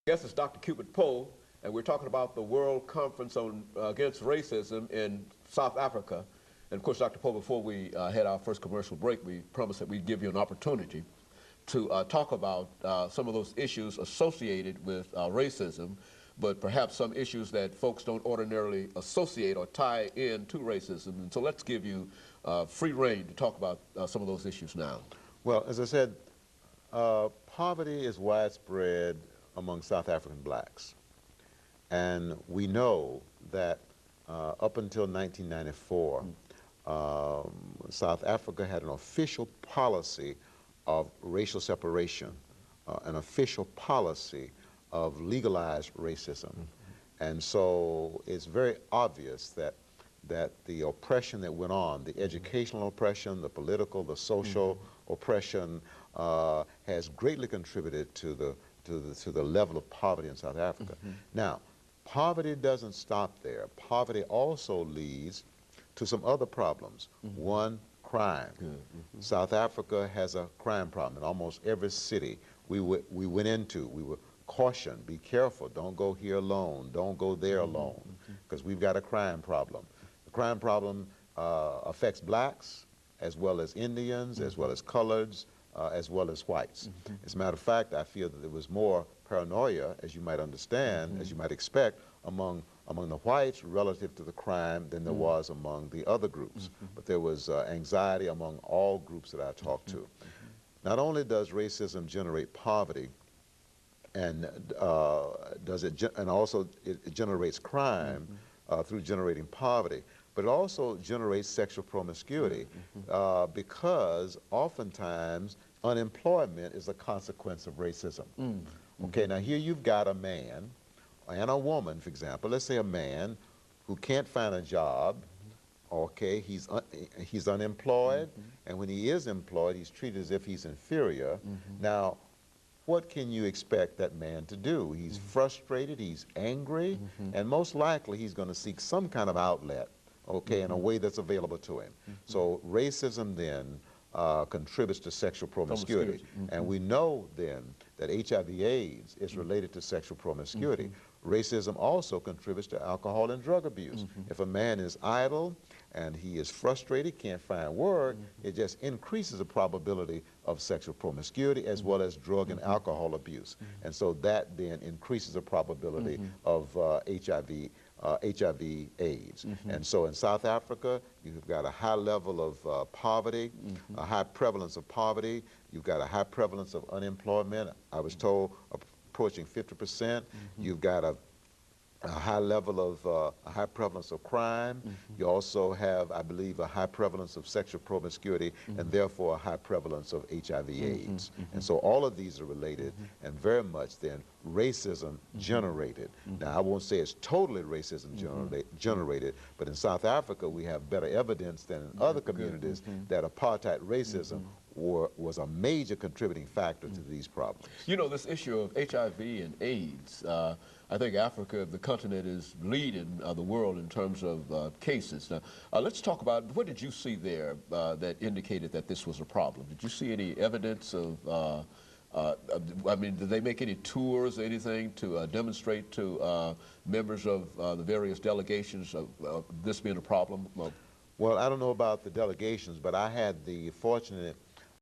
Guest is Dr. CPoe, and we're talking about the World Conference on Against Racism in South Africa. And of course, Dr. Poe, before we had our first commercial break, we promised that we'd give you an opportunity to talk about some of those issues associated with racism, but perhaps some issues that folks don't ordinarily associate or tie in to racism. And so let's give you free rein to talk about some of those issues now. Well, as I said, poverty is widespread among South African blacks. And we know that up until 1994, South Africa had an official policy of racial separation, an official policy of legalized racism. And so it's very obvious that the oppression that went on, the educational oppression, the political, the social oppression, has greatly contributed to the level of poverty in South Africa. Now, poverty doesn't stop there. Poverty also leads to some other problems. One, crime. South Africa has a crime problem in almost every city we went into. We were cautioned, be careful, don't go here alone, don't go there alone, because we've got a crime problem. The crime problem affects blacks, as well as Indians, as well as coloreds, as well as whites. As a matter of fact, I feel that there was more paranoia, as you might understand, as you might expect, among the whites relative to the crime than there was among the other groups. But there was anxiety among all groups that I talked to. Not only does racism generate poverty, and also it generates crime through generating poverty, but it also generates sexual promiscuity because oftentimes unemployment is a consequence of racism. Okay, now here you've got a man and a woman, for example. Let's say a man who can't find a job. Okay, he's unemployed, and when he is employed, he's treated as if he's inferior. Now, what can you expect that man to do? He's frustrated, he's angry, and most likely he's going to seek some kind of outlet, okay, in a way that's available to him. So racism then contributes to sexual promiscuity. And we know then that HIV/AIDS is related to sexual promiscuity. Racism also contributes to alcohol and drug abuse. If a man is idle and he is frustrated, can't find work, it just increases the probability of sexual promiscuity as well as drug and alcohol abuse. And so that then increases the probability of HIV/AIDS. And so in South Africa, you've got a high level of poverty, a high prevalence of poverty. You've got a high prevalence of unemployment. I was told approaching 50%. You've got a high level of, a high prevalence of crime. You also have, I believe, a high prevalence of sexual promiscuity and therefore a high prevalence of HIV/AIDS. And so all of these are related and very much then racism generated. Now, I won't say it's totally racism generated, but in South Africa we have better evidence than in other communities that apartheid racism was a major contributing factor to these problems. You know, this issue of HIV and AIDS, I think Africa, the continent, is leading the world in terms of cases. Now, let's talk about, what did you see there that indicated that this was a problem? Did you see any evidence of, I mean, did they make any tours or anything to demonstrate to members of the various delegations of this being a problem? Well, I don't know about the delegations, but I had the fortunate